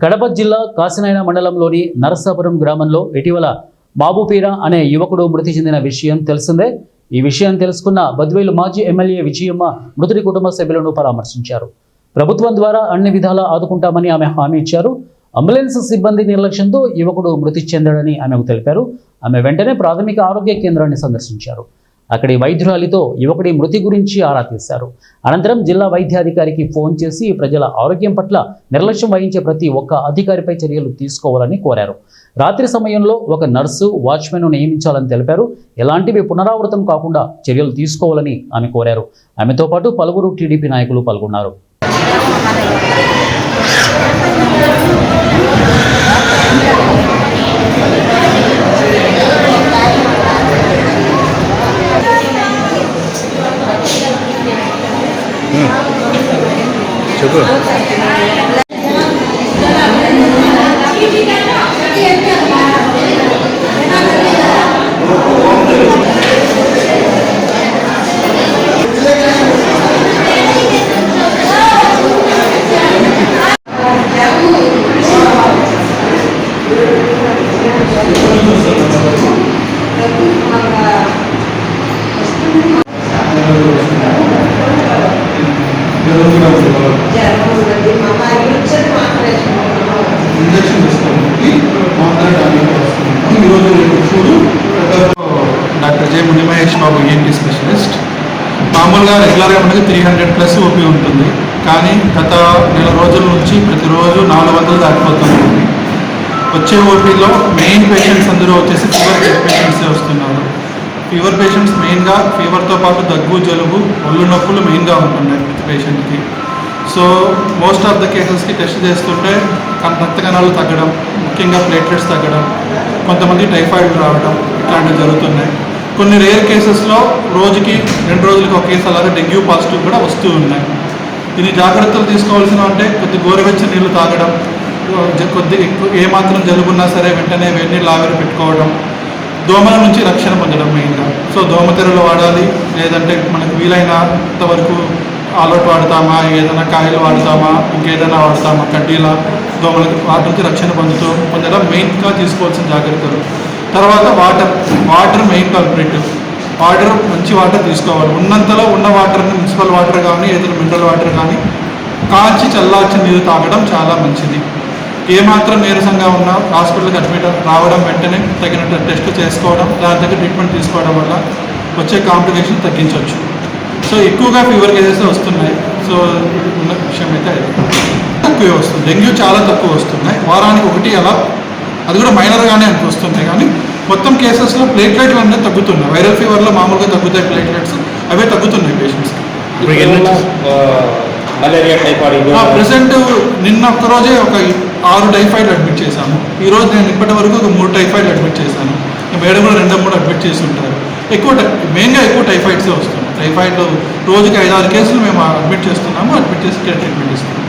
కడప జిల్లా కాసినాయన మండలంలోని నరసాపురం గ్రామంలో ఇటీవల బాబుపీర అనే యువకుడు మృతి చెందిన విషయం తెలిసిందే. ఈ విషయం తెలుసుకున్న బద్వేలు మాజీ ఎమ్మెల్యే విజయమ్మ మృతుడి కుటుంబ సభ్యులను పరామర్శించారు. ప్రభుత్వం ద్వారా అన్ని విధాలా ఆదుకుంటామని ఆమె హామీ ఇచ్చారు. అంబులెన్స్ సిబ్బంది నిర్లక్ష్యంతో యువకుడు మృతి చెందాడని ఆమెకు తెలిపారు. ఆమె వెంటనే ప్రాథమిక ఆరోగ్య కేంద్రాన్ని సందర్శించారు. అక్కడి వైద్యురాలితో యువకుడి మృతి గురించి ఆరా తీశారు. అనంతరం జిల్లా వైద్యాధికారికి ఫోన్ చేసి ప్రజల ఆరోగ్యం పట్ల నిర్లక్ష్యం వహించే ప్రతి ఒక్క అధికారిపై చర్యలు తీసుకోవాలని కోరారు. రాత్రి సమయంలో ఒక నర్సు, వాచ్మెన్ను నియమించాలని తెలిపారు. ఎలాంటివి పునరావృతం కాకుండా చర్యలు తీసుకోవాలని ఆమె కోరారు. ఆమెతో పాటు పలువురు టీడీపీ నాయకులు పాల్గొన్నారు. చెప్పు. డాక్టర్ జే మునిమహేష్ బాబు ఈఎన్టీ స్పెషలిస్ట్. మామూలుగా రెగ్యులర్గా మనకి 300+ ఓపీ ఉంటుంది, కానీ గత నెల రోజుల నుంచి ప్రతిరోజు 400 దాటిపోతుంది. వచ్చే ఓపీలో మెయిన్ పేషెంట్స్ అందరూ వచ్చేసి ఫీవర్ పేషెంట్సే వస్తున్నారు. ఫీవర్ పేషెంట్స్ మెయిన్గా ఫీవర్తో పాటు దగ్గు, జలుబు, ఒళ్ళు నొప్పులు మెయిన్గా ఉంటున్నాయి ప్రతి పేషెంట్కి. సో మోస్ట్ ఆఫ్ ద కేసెస్కి టెస్ట్ చేస్తుంటే రక్త కణాలు తగ్గడం, ముఖ్యంగా ప్లేట్లెట్స్ తగ్గడం, కొంతమంది టైఫాయిడ్ రావడం ఇట్లాంటివి జరుగుతున్నాయి. కొన్ని రేర్ కేసెస్లో రోజుకి 2 రోజులకి ఒక కేసు అలాగే డెంగ్యూ పాజిటివ్ కూడా వస్తూ ఉన్నాయి. దీని జాగ్రత్తలు తీసుకోవాల్సిన అంటే కొద్ది గోరువెచ్చని నీళ్ళు తాగడం, కొద్ది ఏమాత్రం జలుబున్నా సరే వెంటనే వేడి నీళ్ళు ఆవిరి పెట్టుకోవడం, దోమల నుంచి రక్షణ పొందడం మెయిన్గా. సో దోమతెరలు వాడాలి, లేదంటే మనకు వీలైనంత వరకు ఆలోట్ వాడతామా, ఏదైనా కాయలు వాడతామా, ఇంకేదైనా వాడతామా, కడ్డీల దోమలకి వాటి నుంచి రక్షణ పొందడం మెయిన్గా తీసుకోవాల్సిన జాగ్రత్తలు. తర్వాత వాటర్ మెయిన్ కల్ప్రిట్. వాటర్ మంచి వాటర్ తీసుకోవాలి. ఉన్నంతలో ఉన్న వాటర్ని మున్సిపల్ వాటర్ కానీ ఏదైనా మినరల్ వాటర్ కానీ కాచి చల్లార్చిన నీరు తాగడం చాలా మంచిది. ఏమాత్రం నీరసంగా ఉన్నా హాస్పిటల్కి అడ్మిట్ రావడం, వెంటనే తగినట్టు టెస్ట్ చేసుకోవడం, దాని దగ్గర ట్రీట్మెంట్ తీసుకోవడం వల్ల వచ్చే కాంప్లికేషన్ తగ్గించవచ్చు. సో ఎక్కువగా ఫీవర్ కేసెస్ వస్తున్నాయి. సో ఉన్న విషయం అయితే తక్కువే వస్తుంది. డెంగ్యూ చాలా తక్కువ వస్తున్నాయి, వారానికి 1 అలా, అది కూడా మైనర్గానే అంత వస్తున్నాయి. కానీ మొత్తం కేసెస్లో ప్లేట్లెట్లు అనేది తగ్గుతున్నాయి. వైరల్ ఫీవర్లో మామూలుగా తగ్గుతాయి ప్లేట్లెట్స్, అవే తగ్గుతున్నాయి పేషెంట్స్కి. ప్రెసెంట్ నిన్న ఒక్కరోజే ఒక 6 టైఫాయిడ్ అడ్మిట్ చేశాము. ఈరోజు నేను ఇప్పటి వరకు ఒక 3 టైఫాయిడ్ అడ్మిట్ చేశాను. మేడం కూడా 2-3 అడ్మిట్ చేసి ఉంటారు. మెయిన్గా ఎక్కువ టైఫాయిడ్సే వస్తుంది. టైఫాయిడ్ రోజుకి 5-6 కేసులు మేము అడ్మిట్ చేస్తున్నాము. అడ్మిట్ చేసి ట్రీట్మెంట్ ఇస్తున్నాము.